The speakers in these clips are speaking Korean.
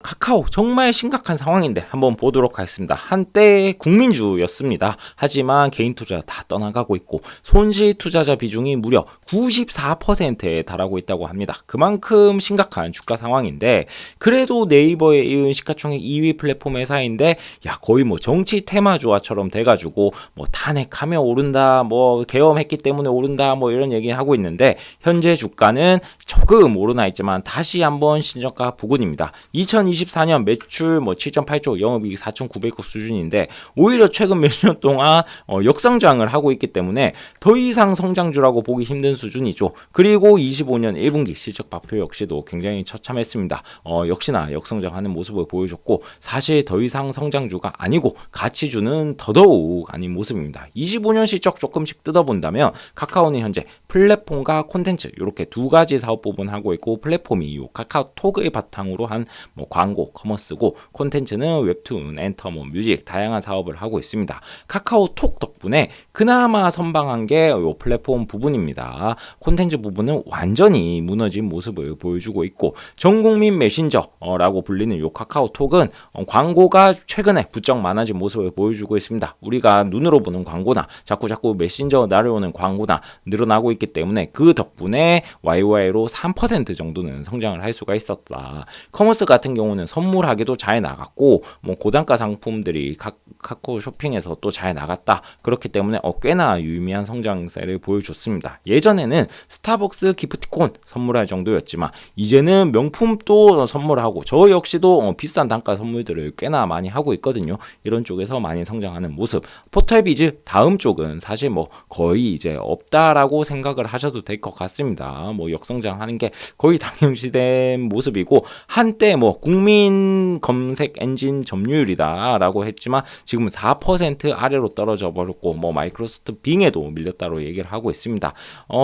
카카오 정말 심각한 상황인데 한번 보도록 하겠습니다. 한때 국민주였습니다. 하지만 개인 투자 다 떠나가고 있고 손실 투자자 비중이 무려 94%에 달하고 있다고 합니다. 그만큼 심각한 주가 상황인데 그래도 네이버에 이은 시가총액 2위 플랫폼 회사인데 거의 뭐 정치 테마주화처럼 돼가지고 뭐 탄핵하면 오른다, 뭐 계엄했기 때문에 오른다, 뭐 이런 얘기 하고 있는데 현재 주가는 조금 오르나 있지만 다시 한번 신저가 부근입니다. 2024년 매출 뭐 7.8조, 영업이익 4,900억 수준인데 오히려 최근 몇 년 동안 역성장을 하고 있기 때문에 더 이상 성장주라고 보기 힘든 수준이죠. 그리고 25년 1분기 실적 발표 역시도 굉장히 처참했습니다. 역시나 역성장하는 모습을 보여줬고 사실 더 이상 성장주가 아니고 가치주는 더더욱 아닌 모습입니다. 25년 실적 조금씩 뜯어본다면 카카오는 현재 플랫폼과 콘텐츠 이렇게 두 가지 사업 부분 하고 있고 플랫폼이 이 카카오톡을 바탕으로 한 뭐 광고, 커머스고 콘텐츠는 웹툰, 엔터, 뭐 뮤직 다양한 사업을 하고 있습니다. 카카오톡 덕분에 그나마 선방한 게 이 플랫폼 부분입니다. 콘텐츠 부분은 완전히 무너진 모습을 보여주고 있고 전국민 메신저라고 불리는 이 카카오톡은 광고가 최근에 부쩍 많아진 모습을 보여주고 있습니다. 우리가 눈으로 보는 광고나 자꾸 메신저 날아오는 광고나 늘어나고 있기 때문에 그 덕분에 YY로 3% 정도는 성장을 할 수가 있었다. 커머스 같은 경우는 선물하기도 잘 나갔고 뭐 고단가 상품들이 카카오 쇼핑에서 또 잘 나갔다. 그렇기 때문에 꽤나 유의미한 성장세를 보여줬습니다. 예전에는 스타벅스 기프티콘 선물할 정도였지만 이제는 명품도 선물하고 저 역시도 비싼 단가 선물들을 꽤나 많이 하고 있거든요. 이런 쪽에서 많이 성장하는 모습. 포털비즈 다음 쪽은 사실 뭐 거의 이제 없다라고 생각을 하셔도 될 것 같습니다. 뭐 역성장하는 게 거의 당연시된 모습이고 한때 뭐 국민 검색 엔진 점유율이다라고 했지만 지금 4% 아래로 떨어져 버렸고 뭐 마이크로소프트 빙에도 밀렸다고 얘기를 하고 있습니다.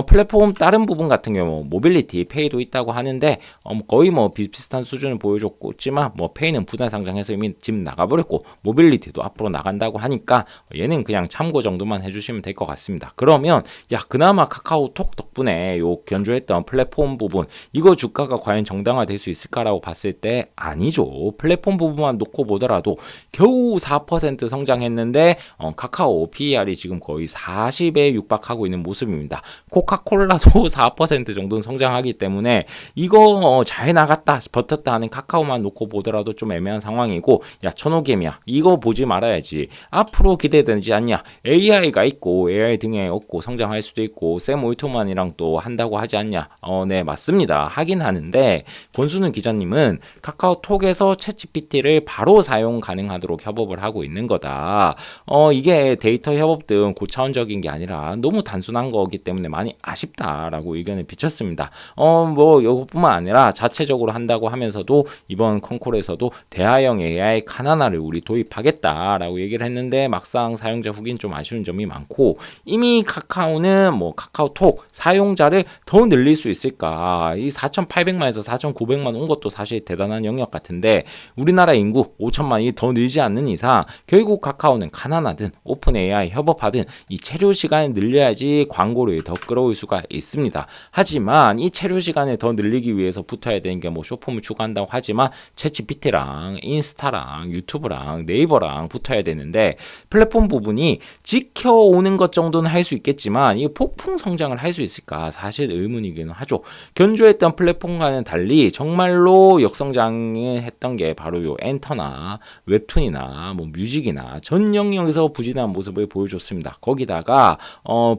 플랫폼 다른 부분 같은 경우 모빌리티 페이도 있다고 하는데 거의 뭐 비슷한 수준을 보여줬지만 뭐 페이는 분할 상장해서 이미 지금 나가버렸고 모빌리티도 앞으로 나간다고 하니까 얘는 그냥 참고 정도만 해주시면 될 것 같습니다. 그러면 그나마 카카오톡 덕분에 요 견조했던 플랫폼 부분 이거 주가가 과연 정당화될 수 있을까라고 봤을 때 아니죠. 플랫폼 부분만 놓고 보더라도 겨우 4% 성장했는데 카카오 PER이 지금 거의 40에 육박하고 있는 모습입니다. 코카콜라도 4% 정도는 성장하기 때문에 이거 잘 나갔다 버텼다 하는 카카오만 놓고 보더라도 좀 애매한 상황이고 천호개미야 이거 보지 말아야지. 앞으로 기대되지 않냐. AI가 있고 AI 등에 없고 성장할 수도 있고 샘 올트만이랑 또 한다고 하지 않냐. 네 맞습니다. 하긴 하는데 권순우 기자님은 카카오톡에서 챗GPT를 바로 사용 가능하도록 협업을 하고 있는 거다. 이게 데이터 협업 등 고차원적인 게 아니라 너무 단순한 거기 때문에 많이 아쉽다라고 의견을 비쳤습니다. 뭐 이것뿐만 아니라 자체적으로 한다고 하면서도 이번 컨콜에서도 대화형 AI 카나나를 우리 도입하겠다라고 얘기를 했는데 막상 사용자 후기는 좀 아쉬운 점이 많고 이미 카카오는 뭐 카카오톡 사용자를 더 늘릴 수 있을까? 이 4,800만에서 4,900만 온 것도 사실 대단한 영역 같은데 우리나라 인구 5천만이 더 늘지 않는 이상 결국 카카오는 카나나든 오픈 AI 협업하든 이 체류 시간을 늘려야지 광고를 더 끌어올 수가 있습니다. 하지만 이 체류 시간을 더 늘리기 위해서 붙어야 되는 게 뭐 쇼폼을 추구한다고 하지만 챗GPT랑 인스타랑 유튜브랑 네이버랑 붙어야 되는데 플랫폼 부분이 지켜오는 것 정도는 할 수 있겠지만 이 폭풍 성장을 할 수 있을까 사실 의문이기는 하죠. 견조했던 플랫폼과는 달리 정말로 역성장을 했던 게 바로 요 엔터나 웹툰이나 뭐 뮤직이나 전 영역에서 부진한 모습을 보여줬습니다. 거기다가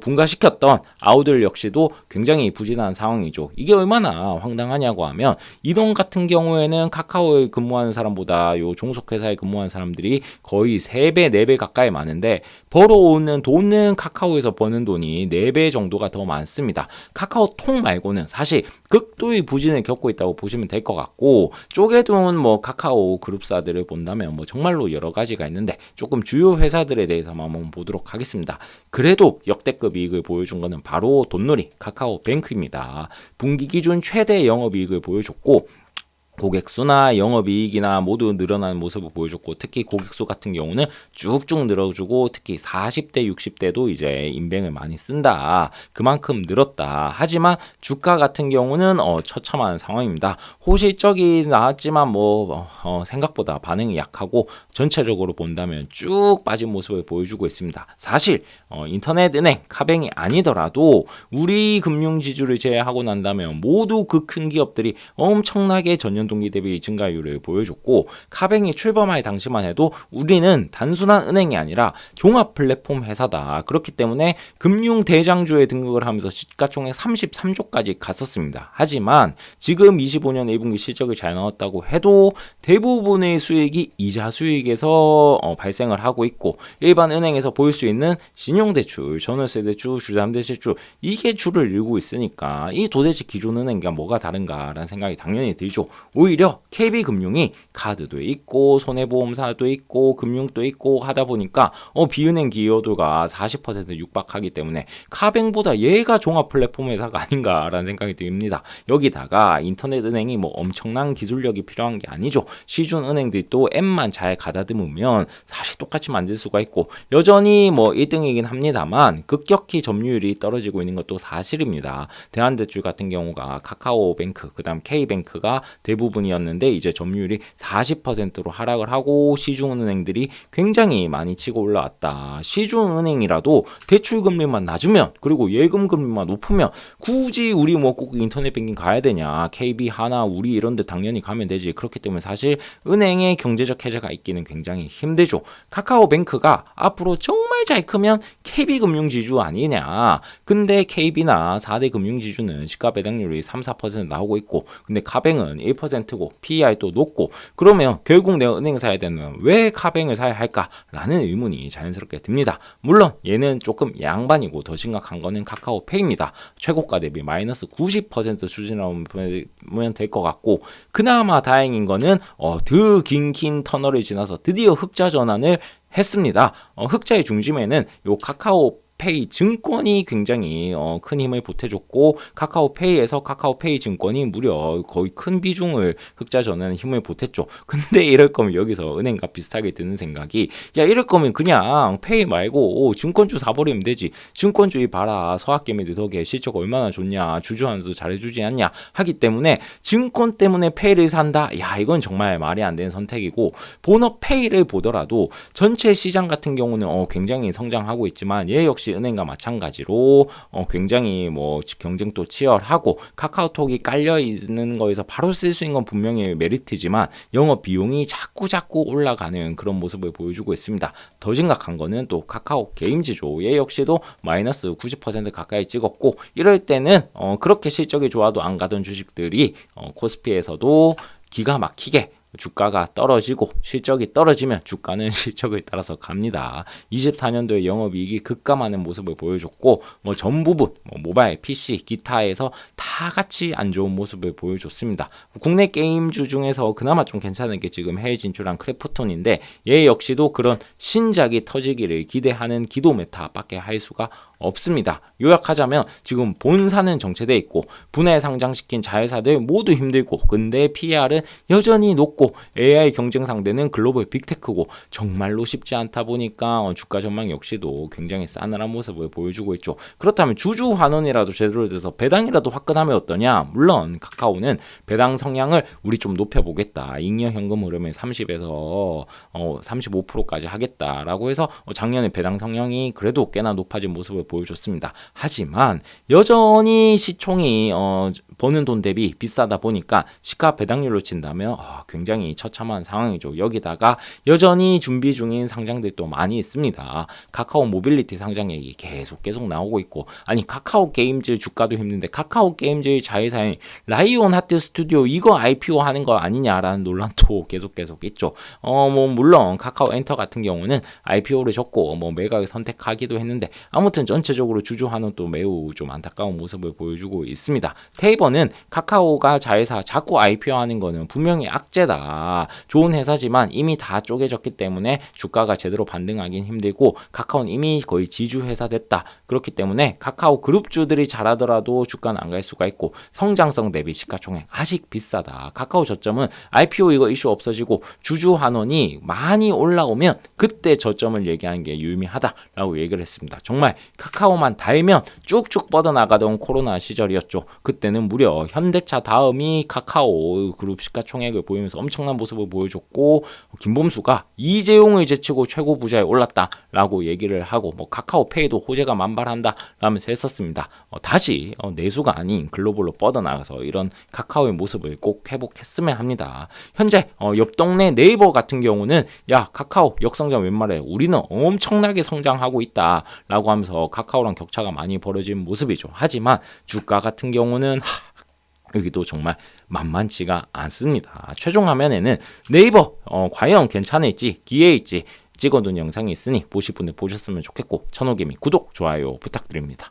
분가시켰던 아우들 역시도 굉장히 부진한 상황이죠. 이게 얼마나 황당하냐고 하면 이동 같은 경우에는 카카오에 근무하는 사람보다 요 종속회사에 근무하는 사람들이 거의 3배, 4배 가까이 많은데 벌어오는 돈은 카카오에서 버는 돈이 4배 정도가 더 많습니다. 카카오톡 말고는 사실 극도의 부진을 겪고 있다고 보시면 될 것 같고 쪼개둔 뭐 카카오 그룹사들을 본다면 뭐 정말로 여러 가지가 있는데 조금 주요 회사들에 대해서만 한번 보도록 하겠습니다. 그래도 역대급 이익을 보여준 거는 바로 돈놀이 카카오뱅크입니다. 분기 기준 최대 영업이익을 보여줬고 고객 수나 영업이익이나 모두 늘어나는 모습을 보여줬고, 특히 고객 수 같은 경우는 쭉쭉 늘어주고, 특히 40대 60대도 이제 인뱅을 많이 쓴다, 그만큼 늘었다. 하지만 주가 같은 경우는 처참한 상황입니다. 호실적이 나왔지만 생각보다 반응이 약하고, 전체적으로 본다면 쭉 빠진 모습을 보여주고 있습니다. 사실 인터넷은행 카뱅이 아니더라도 우리 금융지주를 제외하고 난다면 모두 그 큰 기업들이 엄청나게 전년 동기 대비 증가율을 보여줬고, 카뱅이 출범할 당시만 해도 우리는 단순한 은행이 아니라 종합 플랫폼 회사다. 그렇기 때문에 금융 대장주에 등극을 하면서 시가총액 33조까지 갔었습니다. 하지만 지금 25년 1분기 실적이 잘 나왔다고 해도 대부분의 수익이 이자 수익에서 발생을 하고 있고, 일반 은행에서 보일 수 있는 신용대출, 전월세대출, 주담대출, 이게 주를 이루고 있으니까 이 도대체 기존 은행과 뭐가 다른가라는 생각이 당연히 들죠. 오히려 KB금융이 카드도 있고 손해보험사도 있고 금융도 있고 하다 보니까 비은행 기여도가 40% 육박하기 때문에 카뱅보다 얘가 종합 플랫폼 회사가 아닌가라는 생각이 듭니다. 여기다가 인터넷 은행이 엄청난 기술력이 필요한 게 아니죠. 시중 은행들도 앱만 잘 가다듬으면 사실 똑같이 만들 수가 있고, 여전히 1등이긴 합니다만 급격히 점유율이 떨어지고 있는 것도 사실입니다. 대한대출 같은 경우가 카카오뱅크, 그 다음 K뱅크가 대부분이었는데 이제 점유율이 40%로 하락을 하고, 시중은행들이 굉장히 많이 치고 올라왔다. 시중은행이라도 대출금리만 낮으면, 그리고 예금금리만 높으면 굳이 우리 꼭 인터넷 뱅킹 가야 되냐, KB, 하나, 우리 이런 데 당연히 가면 되지. 그렇기 때문에 사실 은행의 경제적 해제가 있기는 굉장히 힘들죠. 카카오뱅크가 앞으로 정말 잘 크면 KB금융지주 아니냐. 근데 KB나 4대 금융지주는 시가 배당률이 3, 4% 나오고 있고, 근데 카뱅은 1%고 PER도 높고, 그러면 결국 내가 은행 사야 되는 왜 카뱅을 사야 할까라는 의문이 자연스럽게 듭니다. 물론 얘는 조금 양반이고 더 심각한 거는 카카오페이입니다. 최고가 대비 마이너스 90% 수준이라고 보면 될 것 같고, 그나마 다행인 거는 더 긴 터널을 지나서 드디어 흑자 전환을 했습니다. 흑자의 중심에는 요 카카오페이 증권이 굉장히 큰 힘을 보태줬고, 카카오페이에서 카카오페이 증권이 무려 거의 큰 비중을 흑자 전환에 힘을 보탰죠. 근데 이럴 거면 여기서 은행과 비슷하게 드는 생각이, 야 이럴 거면 그냥 페이 말고 증권주 사버리면 되지. 증권주의 봐라, 서학개미들 덕에 실적 얼마나 좋냐, 주주한테도 잘해주지 않냐 하기 때문에 증권 때문에 페이를 산다. 야 이건 정말 말이 안 되는 선택이고, 본업 페이를 보더라도 전체 시장 같은 경우는 굉장히 성장하고 있지만 얘 역시 은행과 마찬가지로 굉장히 경쟁도 치열하고, 카카오톡이 깔려 있는 거에서 바로 쓸 수 있는 건 분명히 메리트지만 영업 비용이 자꾸 올라가는 그런 모습을 보여주고 있습니다. 더 심각한 거는 또 카카오 게임즈죠. 얘 역시도 마이너스 90% 가까이 찍었고, 이럴 때는 그렇게 실적이 좋아도 안 가던 주식들이 코스피에서도 기가 막히게 주가가 떨어지고, 실적이 떨어지면 주가는 실적을 따라서 갑니다. 24년도에 영업이익이 급감하는 모습을 보여줬고, 전 부분 모바일, PC, 기타에서 다 같이 안 좋은 모습을 보여줬습니다. 국내 게임주 중에서 그나마 좀 괜찮은 게 지금 해외 진출한 크래프톤인데, 얘 역시도 그런 신작이 터지기를 기대하는 기도 메타밖에 할 수가 없습니다. 요약하자면 지금 본사는 정체돼 있고 분해 상장시킨 자회사들 모두 힘들고, 근데 PER은 여전히 높고 AI 경쟁 상대는 글로벌 빅테크고, 정말로 쉽지 않다 보니까 주가 전망 역시도 굉장히 싸늘한 모습을 보여주고 있죠. 그렇다면 주주 환원이라도 제대로 돼서 배당이라도 화끈하면 어떠냐? 물론 카카오는 배당 성향을 우리 좀 높여보겠다, 잉여 현금 흐름을 30에서 35%까지 하겠다라고 해서 작년에 배당 성향이 그래도 꽤나 높아진 모습을 보여줬습니다. 하지만 여전히 시총이 버는 돈 대비 비싸다 보니까 시가 배당률로 친다면 굉장히 처참한 상황이죠. 여기다가 여전히 준비 중인 상장들도 많이 있습니다. 카카오 모빌리티 상장 얘기 계속 나오고 있고, 아니 카카오 게임즈 주가도 힘든데 카카오 게임즈의 자회사인 라이온 하트 스튜디오 이거 IPO 하는 거 아니냐라는 논란도 계속 있죠. 물론 카카오 엔터 같은 경우는 IPO를 줬고 매각을 선택하기도 했는데, 아무튼 전체적으로 주주 환원도 매우 좀 안타까운 모습을 보여주고 있습니다. 테이버는 카카오가 자회사 자꾸 IPO하는 거는 분명히 악재다. 좋은 회사지만 이미 다 쪼개졌기 때문에 주가가 제대로 반등하긴 힘들고 카카오는 이미 거의 지주 회사 됐다. 그렇기 때문에 카카오 그룹주들이 잘하더라도 주가는 안 갈 수가 있고 성장성 대비 시가총액 아직 비싸다. 카카오 저점은 IPO 이거 이슈 없어지고 주주 환원이 많이 올라오면 그때 저점을 얘기하는 게 유의미하다라고 얘기를 했습니다. 정말 카카오만 달면 쭉쭉 뻗어나가던 코로나 시절이었죠. 그때는 무려 현대차 다음이 카카오 그룹 시가총액을 보이면서 엄청난 모습을 보여줬고 김범수가 이재용을 제치고 최고 부자에 올랐다라고 얘기를 하고 뭐 카카오페이도 호재가 만발한다 라면서 했었습니다. 다시 내수가 아닌 글로벌로 뻗어나가서 이런 카카오의 모습을 꼭 회복했으면 합니다. 현재 옆 동네 네이버 같은 경우는 야 카카오 역성장 웬 말해 우리는 엄청나게 성장하고 있다라고 하면서 카카오랑 격차가 많이 벌어진 모습이죠. 하지만 주가 같은 경우는 여기도 정말 만만치가 않습니다. 최종 화면에는 네이버 과연 괜찮을지 기회일지 찍어둔 영상이 있으니 보실 분들 보셨으면 좋겠고 천호개미 구독 좋아요 부탁드립니다.